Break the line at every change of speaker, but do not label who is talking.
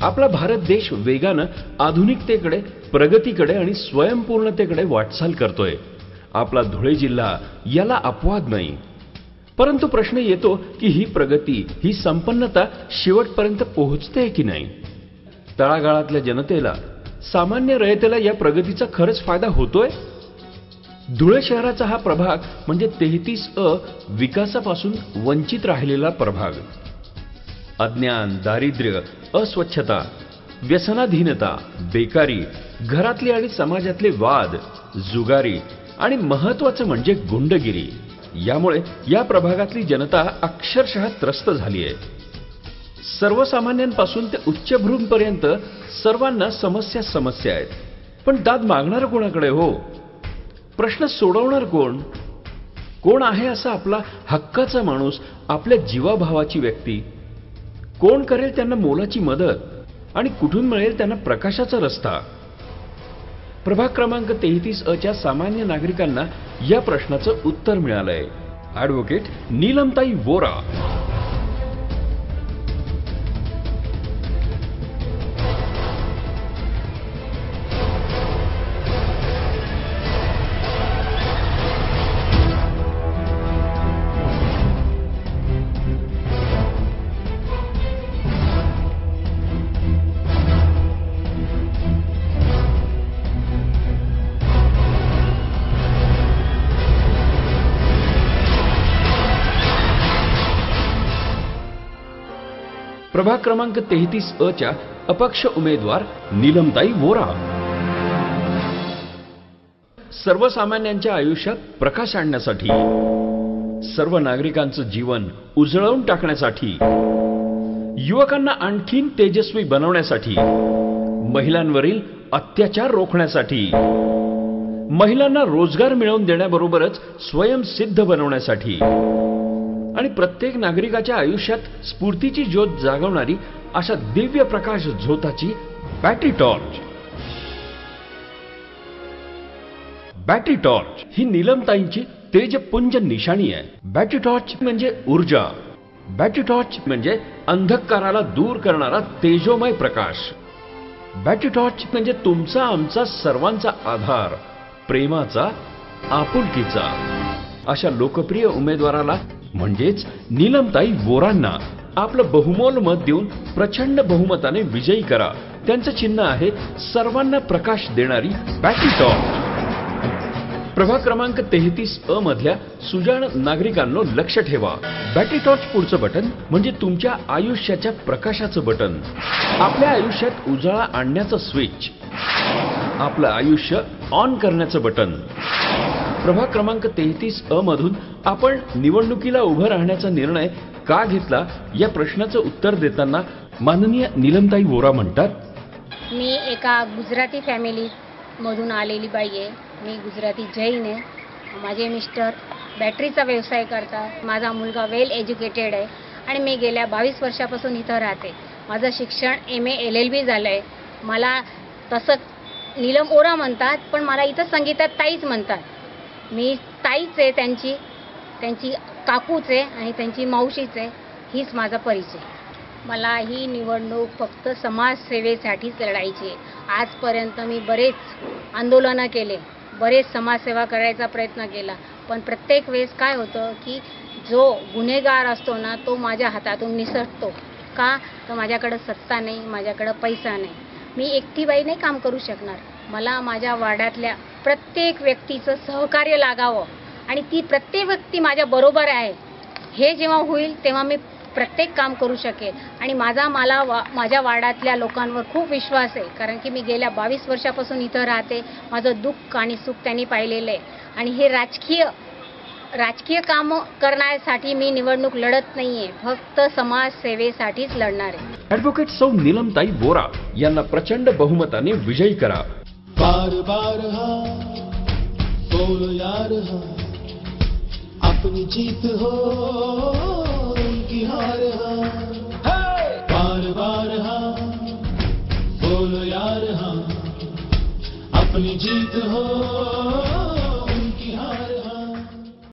आपला भारत देश वेगानं आधुनिकतेकडे, प्रगतीकडे आणि स्वयंपूर्णतेकडे वाटचाल करतोय. आपला धुळे जिल्हा याला अपवाद नाही. परंतु प्रश्न येतो की ही प्रगती, ही संपन्नता शेवटपर्यंत पोहोचते की नाही. तळागाळातल्या जनतेला, सामान्य रयतेला या प्रगतीचा खरंच फायदा होतोय? धुळे शहराचा हा प्रभाग म्हणजे 33A विकासापासून वंचित राहिलेला प्रभाग. अज्ञान, दारिद्र्य, अस्वच्छता, व्यसनाधीनता, बेकारी, घरातले आणि समाजातले वाद, जुगारी आणि महत्त्वाचं म्हणजे गुंडगिरी यामुळे या प्रभागातली जनता अक्षरशः त्रस्त झाली आहे. सर्वसामान्यांपासून ते उच्चभ्रूंपर्यंत सर्वांना समस्या आहेत. पण दाद मागणार कोणाकडे हो? प्रश्न सोडवणार कोण? कोण आहे असा आपला हक्काचा माणूस, आपल्या जीवाभावाची व्यक्ती? कोण करेल त्यांना मोलाची मदत आणि कुठून मिळेल त्यांना प्रकाशाचा रस्ता? प्रभाग क्रमांक 33A सामान्य नागरिकांना या प्रश्नाचं उत्तर मिळालंय. ॲडव्होकेट नीलमताई वोरा. प्रभाग क्रमांक 33A अपक्ष उमेदवार नीलमताई वोरा. सर्वसामान्यांच्या आयुष्यात प्रकाश आणण्यासाठी, सर्व नागरिकांचं जीवन उजळवून टाकण्यासाठी, युवकांना आणखीन तेजस्वी बनवण्यासाठी, महिलांवरील अत्याचार रोखण्यासाठी, महिलांना रोजगार मिळवून देण्याबरोबरच स्वयंसिद्ध बनवण्यासाठी आणि प्रत्येक नागरिकाच्या आयुष्यात स्फूर्तीची ज्योत जागवणारी अशा Divya Prakash झोताची battery torch. Battery torch ही नीलमताईंची तेजपुंज निशाणी आहे. बॅटरी टॉर्च म्हणजे ऊर्जा. बॅटरी टॉर्च म्हणजे अंधकाराला दूर करणारा तेजोमय प्रकाश. बॅटरी टॉर्च म्हणजे तुमचा, आमचा, सर्वांचा आधार, प्रेमाचा, आपुलकीचा. अशा लोकप्रिय उमेदवाराला म्हणजेच नीलमताई वोरांना आपलं बहुमोल मत देऊन प्रचंड बहुमताने विजयी करा. त्यांचं चिन्ह आहे सर्वांना प्रकाश देणारी बॅटरी टॉर्च. प्रभाग क्रमांक 33A मधल्या सुजाण नागरिकांनो लक्ष ठेवा. बॅटरी टॉर्च पुढचं बटन म्हणजे तुमच्या आयुष्याच्या प्रकाशाचं बटन. आपल्या आयुष्यात उजाळा आणण्याचं स्विच. आपलं आयुष्य ऑन करण्याचं बटन. प्रभाग क्रमांक 33A मधून आपण निवडणुकीला उभं राहण्याचा निर्णय का घेतला या प्रश्नाचं उत्तर देताना माननीय नीलमताई वोरा म्हणतात,
मी एका गुजराती फॅमिली मधून आलेली बाई आहे. मी गुजराती जैन आहे. माझे मिस्टर बॅटरीचा व्यवसाय करतात. माझा मुलगा वेल एज्युकेटेड आहे आणि मी गेल्या 22 वर्षापासून इथं राहते. माझं शिक्षण MA LLB झालं आहे. मला तसं नीलम वोरा म्हणतात, पण मला इथं संगीतात ताईच म्हणतात. मी ताईच आहे, त्यांची काकूच आहे आणि त्यांची मावशीच आहे. हीच माझा परिचय. मला ही निवडणूक फक्त समाजसेवेसाठीच लढायची आहे. आजपर्यंत मी बरेच आंदोलनं केले, बरेच समाजसेवा करायचा प्रयत्न केला, पण प्रत्येक वेळेस काय होतं की जो गुन्हेगार असतो ना तो माझ्या हातातून निसटतो. का तर माझ्याकडं सत्ता नाही, माझ्याकडं पैसा नाही. मी एकटी बाई नाही काम करू शकणार. मला माझ्या वाड्यातल्या प्रत्येक व्यक्तीचं सहकार्य लागावं आणि ती प्रत्येक व्यक्ती माझ्या बरोबर आहे हे जेव्हा होईल तेव्हा मी प्रत्येक काम करू शकेल. आणि माझ्या वाड्यातल्या लोकांवर खूप विश्वास आहे, कारण की मी गेल्या 22 वर्षापासून इथं राहते. माझं दुःख आणि सुख त्यांनी पाहिलेलं आहे आणि हे राजकीय कामं करण्यासाठी मी निवडणूक लढत नाहीये, फक्त समाजसेवेसाठीच लढणार आहे.
ॲडव्होकेट सौ नीलमताई वोरा यांना प्रचंड बहुमताने विजयी करा.
बार बार हाँ बोलो यार हाँ, अपनी जीत हो उनकी हार हाँ. बार बार हाँ बोलो यार हाँ, अपनी जीत हो